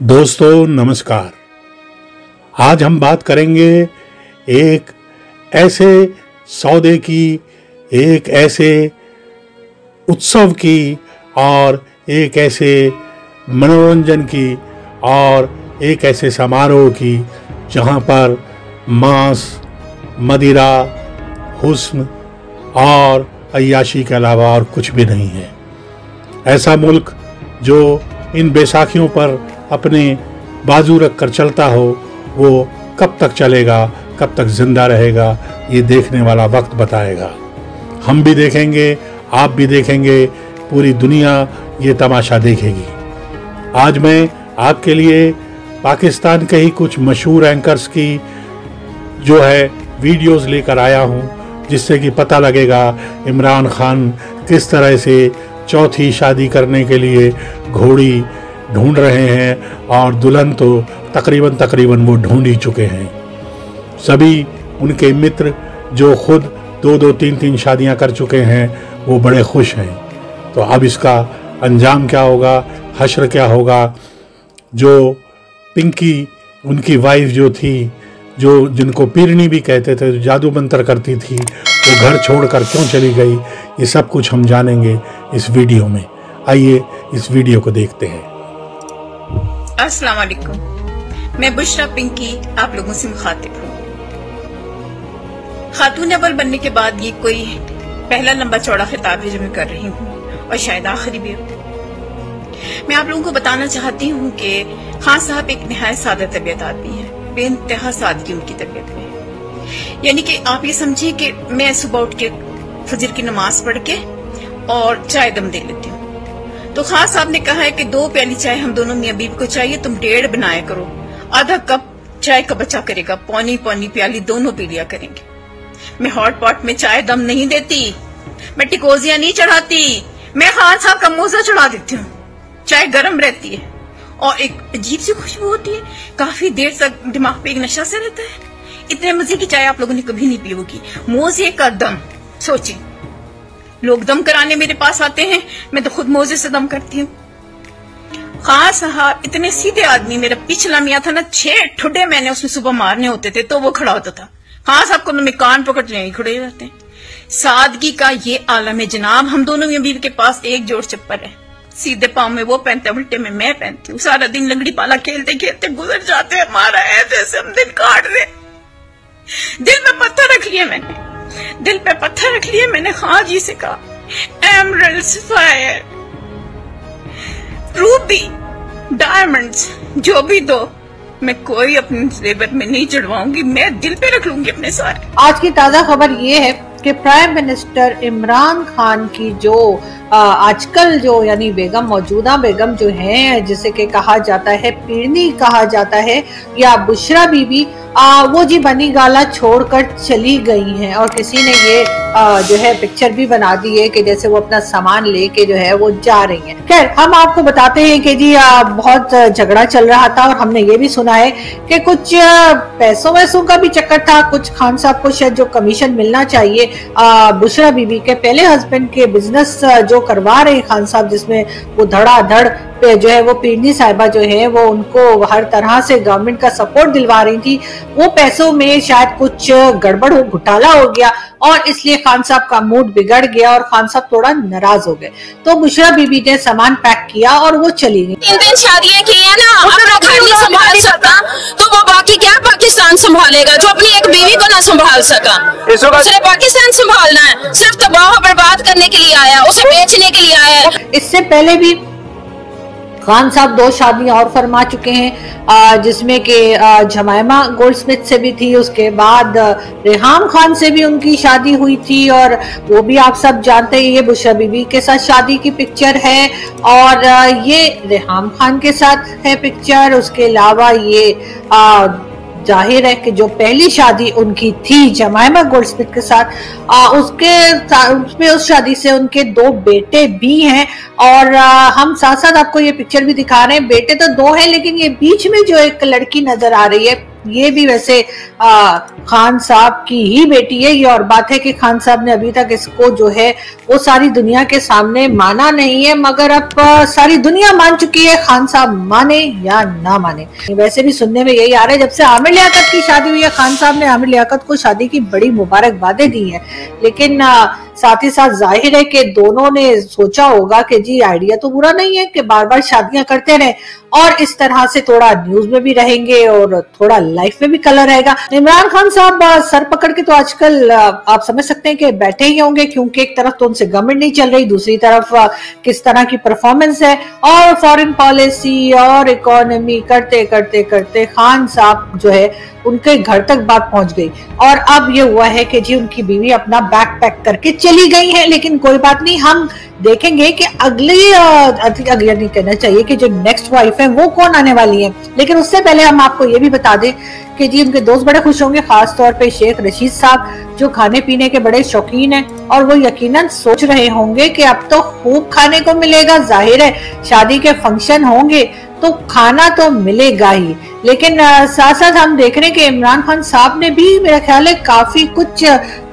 दोस्तों नमस्कार। आज हम बात करेंगे एक ऐसे सौदे की, एक ऐसे उत्सव की और एक ऐसे मनोरंजन की और एक ऐसे समारोह की जहां पर मांस, मदिरा, हुस्न और अय्याशी के अलावा और कुछ भी नहीं है। ऐसा मुल्क जो इन बैसाखियों पर अपने बाजू रख कर चलता हो, वो कब तक चलेगा, कब तक जिंदा रहेगा, ये देखने वाला वक्त बताएगा। हम भी देखेंगे, आप भी देखेंगे, पूरी दुनिया ये तमाशा देखेगी। आज मैं आपके लिए पाकिस्तान के ही कुछ मशहूर एंकर्स की जो है वीडियोस लेकर आया हूँ, जिससे कि पता लगेगा इमरान खान किस तरह से चौथी शादी करने के लिए घोड़ी ढूंढ रहे हैं और दुल्हन तो तकरीबन वो ढूंढ ही चुके हैं। सभी उनके मित्र जो खुद 2-2, 3-3 शादियां कर चुके हैं, वो बड़े खुश हैं। तो अब इसका अंजाम क्या होगा, हश्र क्या होगा। जो पिंकी उनकी वाइफ जो थी, जो जिनको पीरनी भी कहते थे, जो जादू मंत्र करती थी, वो घर छोड़कर क्यों चली गई, ये सब कुछ हम जानेंगे इस वीडियो में। आइए इस वीडियो को देखते हैं। अस्सलाम वालेकुम, मैं बुशरा पिंकी आप लोगों से मुखातिब हूँ। खातून अव्वल बनने के बाद ये कोई पहला लंबा चौड़ा खिताब है जो मैं कर रही हूँ, और शायद आखिरी भी हो। मैं आप लोगों को बताना चाहती हूँ कि खान साहब एक निहायत सादा तबीयत आदमी है, बेइंतहा सादगी उनकी तबीयत में। यानी कि आप ये समझिए कि मैं सुबह उठ के फजर की नमाज पढ़ के और चाय दम दे लेती हूँ। तो खान साहब ने कहा है कि 2 प्याली चाय हम दोनों मियां बीवी को चाहिए, तुम 1.5 बनाया करो, आधा कप चाय का बचा करेगा, पौनी प्याली दोनों पी लिया करेंगे। मैं हॉट पॉट में चाय दम नहीं देती, मैं टिकोजिया नहीं चढ़ाती, मैं खान साहब का मोजा चढ़ा देती हूँ। चाय गर्म रहती है और एक अजीब सी खुशबू होती है, काफी देर तक दिमाग पे एक नशा से रहता है। इतने मजे की चाय आप लोगों ने कभी नहीं पी होगी। मोजे का दम, सोचिए, लोग दम कराने मेरे पास आते हैं, मैं तो खुद मोजे से दम करती हूँ। खान साहब इतने सीधे आदमी, मेरा पिछला मियाँ था ना, 6 ठुड्डे मैंने उसमें सुबह मारने होते थे तो वो खड़ा होता था। खान साहब को तो मैं कान पकड़ नहीं खड़े रहते हैं। सादगी का ये आलम है जनाब। हम दोनों मियाँ बीवी के पास एक जोड़ चप्पल है, सीधे पाँव में वो पहनते, उल्टे में मैं पहनती हूँ। सारा दिन लंगड़ी पाला खेलते खेलते गुजर जाते हैं हमारा, ऐसे हम दिन काट रहे। दिल में पत्थर रख लिए मैंने, दिल पे पत्थर रख लिए मैंने। खान जी से कहा, एमरल्ड्स, फायर, रूबी, डायमंड्स, जो भी दो, मैं कोई अपने जेवर में नहीं चढ़वाऊंगी, मैं दिल पे रख लूंगी अपने सारे। आज की ताजा खबर ये है कि प्राइम मिनिस्टर इमरान खान की जो आजकल जो यानी बेगम, मौजूदा बेगम जो है, जिसे के कहा जाता है पीरनी कहा जाता है, या बुशरा बीबी, वो जी बनी गाला छोड़कर चली गई हैं। और किसी ने ये जो है पिक्चर भी बना दी है कि जैसे वो अपना सामान लेके जो है वो जा रही हैं। खैर, हम आपको बताते हैं कि जी बहुत झगड़ा चल रहा था, और हमने ये भी सुना है कि कुछ पैसों वैसों का भी चक्कर था। कुछ खान साहब को शायद जो कमीशन मिलना चाहिए बुशरा बीबी के पहले हस्बैंड के बिजनेस जो करवा रहे खान साहब, जिसमें वो धड़ाधड़ पे जो है वो पीरनी साहिबा जो है वो उनको हर तरह से गवर्नमेंट का सपोर्ट दिलवा रही थी, वो पैसों में शायद कुछ गड़बड़ हो, घोटाला हो गया, और इसलिए खान साहब का मूड बिगड़ गया और खान साहब थोड़ा नाराज हो गए। तो बुशरा बीबी ने सामान पैक किया और वो चली गई। 3 शादियां की है ना, अपना घर नहीं संभाल सका तो वो बाकी क्या पाकिस्तान संभालेगा, जो अपनी एक बीवी को ना संभाल सका। सिर्फ पाकिस्तान संभालना है, सिर्फ तबाह बर्बाद करने के लिए आया, उसे बेचने के लिए आया। इससे पहले भी खान साहब 2 शादियां और फरमा चुके हैं, जिसमें कि जमाइमा गोल्डस्मिथ से भी थी, उसके बाद रेहाम खान से भी उनकी शादी हुई थी, और वो भी आप सब जानते हैं ये बुशरा बीबी के साथ शादी की पिक्चर है, और ये रेहाम खान के साथ है पिक्चर। उसके अलावा ये जाहिर है कि जो पहली शादी उनकी थी जमाइमा गोल्डस्मिथ के साथ, उसमें उस शादी से उनके 2 बेटे भी हैं, और हम साथ साथ आपको ये पिक्चर भी दिखा रहे हैं। बेटे तो 2 हैं, लेकिन ये बीच में जो एक लड़की नजर आ रही है ये भी वैसे खान साहब की ही बेटी है। ये और बात है कि खान साहब ने अभी तक इसको जो है वो सारी दुनिया के सामने माना नहीं है, मगर अब सारी दुनिया मान चुकी है, खान साहब माने या ना माने। वैसे भी सुनने में यही आ रहा है, जब से आमिर लियाकत की शादी हुई है, खान साहब ने आमिर लियाकत को शादी की बड़ी मुबारकबादें दी है, लेकिन साथ ही साथ जाहिर है कि दोनों ने सोचा होगा कि जी आइडिया तो बुरा नहीं है कि बार बार शादियां करते रहे और इस तरह से थोड़ा न्यूज में भी रहेंगे और थोड़ा लाइफ में भी कलर रहेगा। इमरान खान साहब सर पकड़ के तो आजकल आप समझ सकते हैं कि बैठे ही होंगे, क्योंकि एक तरफ तो उनसे गवर्नमेंट नहीं चल रही, दूसरी तरफ किस तरह की परफॉर्मेंस है, और फॉरेन पॉलिसी और इकोनॉमी करते करते करते खान साहब जो है उनके घर तक बात पहुंच गई। और अब ये हुआ है कि जी उनकी बीवी अपना बैग पैक करके चली गई है, लेकिन कोई बात नहीं, हम देखेंगे कि अगली नहीं कहना चाहिए कि जो नेक्स्ट वाइफ है वो कौन आने वाली है। लेकिन उससे पहले हम आपको ये भी बता दें कि जी उनके दोस्त बड़े खुश होंगे, खास तौर पे शेख रशीद साहब जो खाने पीने के बड़े शौकीन हैं, और वो यकीनन सोच रहे होंगे कि अब तो खूब खाने को मिलेगा। जाहिर है शादी के फंक्शन होंगे तो खाना तो मिलेगा ही, लेकिन साथ साथ हम देख रहे हैं कि इमरान खान साहब ने भी मेरा ख्याल है काफी कुछ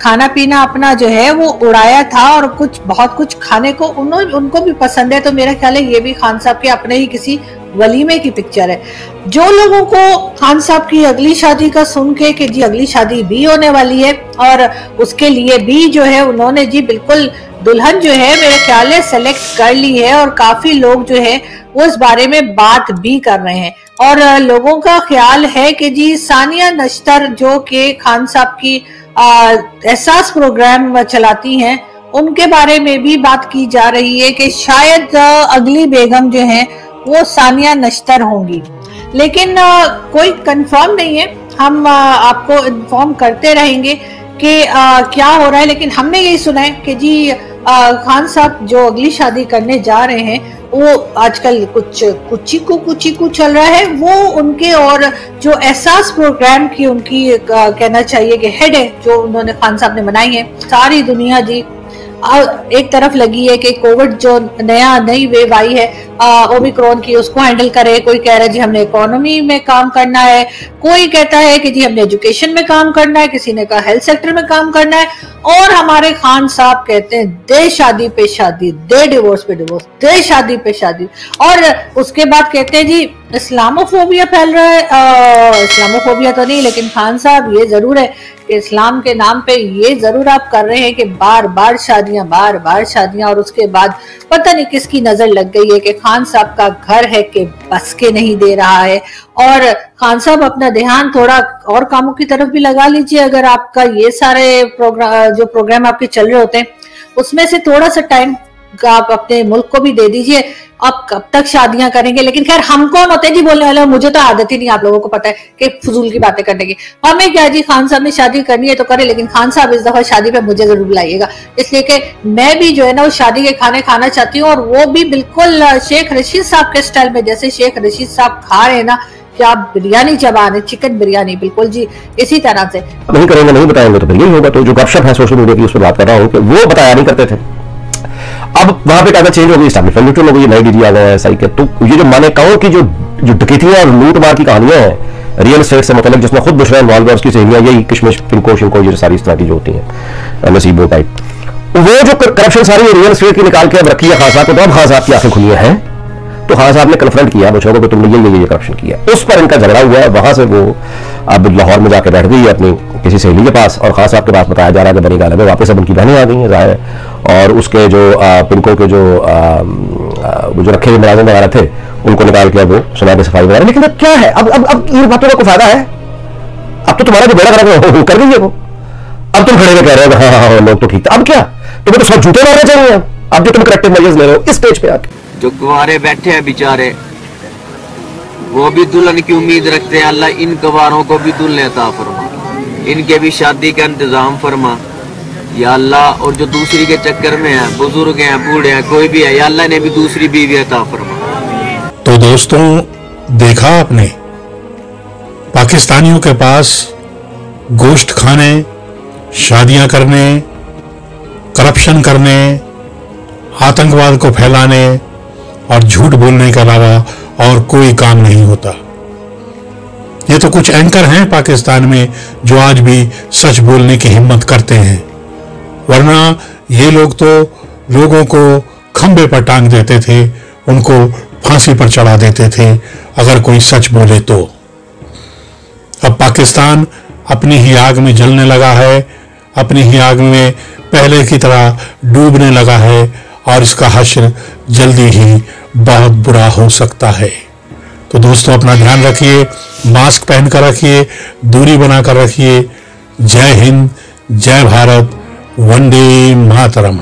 खाना पीना अपना जो है वो उड़ाया था, और कुछ बहुत कुछ खाने को उनको भी पसंद है। तो मेरा ख्याल है ये भी खान साहब के अपने ही किसी वलीमे की पिक्चर है। जो लोगों को खान साहब की अगली शादी का सुन के कि जी अगली शादी भी होने वाली है और उसके लिए भी जो है उन्होंने जी बिल्कुल दुल्हन जो है मेरे ख्याल है सेलेक्ट कर ली है, और काफी लोग जो है वो इस बारे में बात भी कर रहे हैं। और लोगों का ख्याल है कि जी सानिया नश्तर जो कि खान साहब की एहसास प्रोग्राम चलाती हैं, उनके बारे में भी बात की जा रही है कि शायद अगली बेगम जो है वो सानिया नश्तर होंगी, लेकिन कोई कंफर्म नहीं है। हम आपको इन्फॉर्म करते रहेंगे कि क्या हो रहा है, लेकिन हमने यही सुना है कि जी खान साहब जो अगली शादी करने जा रहे हैं वो आजकल कुछ चल रहा है, वो उनके और जो एहसास प्रोग्राम की उनकी कहना चाहिए कि हेड है जो उन्होंने खान साहब ने बनाई है। सारी दुनिया जी एक तरफ लगी है कि कोविड जो नई वेव आई है ओमिक्रॉन की, उसको हैंडल करे। कोई कह रहा है जी हमने इकोनॉमी में काम करना है, कोई कहता है कि जी हमने एजुकेशन में काम करना है, किसी ने कहा हेल्थ सेक्टर में काम करना है, और हमारे खान साहब कहते हैं दे शादी पे शादी, दे डिवोर्स पे डिवोर्स, दे शादी पे शादी। और उसके बाद कहते हैं जी इस्लामोफोबिया फैल रहा है। इस्लामोफोबिया तो नहीं, लेकिन खान साहब ये जरूर है कि इस्लाम के नाम पे ये जरूर आप कर रहे हैं कि बार बार शादियां, और उसके बाद पता नहीं किसकी नजर लग गई है कि खान साहब का घर है कि बस के नहीं दे रहा है। और खान साहब अपना ध्यान थोड़ा और कामों की तरफ भी लगा लीजिए। अगर आपका ये सारे प्रोग्राम आपके चल रहे होते हैं उसमें से थोड़ा सा टाइम आप अपने मुल्क को भी दे दीजिए। आप कब तक शादियां करेंगे? लेकिन खैर हम कौन होते हैं जी बोलने वाले, मुझे तो आदत ही नहीं, आप लोगों को पता है कि फजूल की बातें करने की। हमें क्या जी, खान साहब ने शादी करनी है तो करे, लेकिन खान साहब इस दफा शादी पे मुझे जरूर बुलाइएगा, इसलिए कि मैं भी जो है ना वो शादी के खाने खाना चाहती हूँ, और वो भी बिल्कुल शेख रशीद साहब के स्टाइल में, जैसे शेख रशीद साहब खा रहे हैं ना, क्या बिरयानी चबाने, चिकन बिरयानी, बिल्कुल जी इसी तरह से। नहीं करेंगे, नहीं बताएंगे तो फिर यही होगा। तो जो गपशप है सोशल मीडिया की, उस पर बात कर रहा हूँ कि वो बताया नहीं करते थे, अब वहां पे क्या चेंज हो गई, एस्टैब्लिशमेंट हो गई, नई डीजी आ गए हैं सही के। तो ये जो माने कहो कि जो डकैतियां और लूट मार की कहानियां हैं रियल एस्टेट से मतलब, जिसमें खुद बुशरा इन्वॉल्व है, उसकी सहेलियां, यही किशमिश पिंको शिंको, ये सारी इस तरह की जो होती हैं नसीबो टाइप, वो जो करप्शन सारी रियल एस्टेट की निकाल के अब रखी है खान साहब को, तो अब खान साहब की आंखें खुली हैं। तो खान साहब ने कन्फ्रंट किया बुशरा को कि तुमने ये करप्शन किया। उस पर इनका झगड़ा हुआ है, वहां से वो अब लाहौर में जाके बैठ गई है अपनी किसी सहेली के पास, और खान साहब के पास बताया जा रहा है कि बनी गाला में वापस अब उनकी बहनें आ गई हैं जाहिर है, और उसके जो पिंको के जो रखे हुए मुलाजिम वगैरह थे उनको निकाल के अब वो सुना के सफाई वगैरह। लेकिन अब क्या है, अब इन बातों का कोई फायदा है? अब तो तुम्हारा जो बेड़ा खराब कर गई है वो, अब तुम खड़े में कह रहे हो हाँ लोग तो ठीक था। अब क्या तुम्हें तो सब झूठे मारने चाहिए अब जो तुम करेक्टिव मेजर्स ले रहे हो इस स्टेज पे आके। जो कुंवारे बैठे हैं बेचारे, वो भी दुल्हन की उम्मीद रखते हैं, अल्लाह इन कुंवारों को भी दुल्हन अता फरमा, इनके भी शादी का इंतजाम फरमा या अल्लाह। और जो दूसरी के चक्कर में है, बुजुर्ग हैं, बूढ़े हैं, कोई भी है, या अल्लाह ने भी दूसरी बीवी अता फरमा। तो दोस्तों देखा आपने, पाकिस्तानियों के पास गोश्त खाने, शादियां करने, करप्शन करने, आतंकवाद को फैलाने और झूठ बोलने के अलावा और कोई काम नहीं होता। ये तो कुछ एंकर हैं पाकिस्तान में जो आज भी सच बोलने की हिम्मत करते हैं, वरना ये लोग तो लोगों को खंबे पर टांग देते थे, उनको फांसी पर चढ़ा देते थे अगर कोई सच बोले तो। अब पाकिस्तान अपनी ही आग में जलने लगा है, अपनी ही आग में पहले की तरह डूबने लगा है और इसका हश्र जल्दी ही बहुत बुरा हो सकता है। तो दोस्तों अपना ध्यान रखिए, मास्क पहनकर रखिए, दूरी बनाकर रखिए। जय हिंद, जय भारत, वंदे मातरम।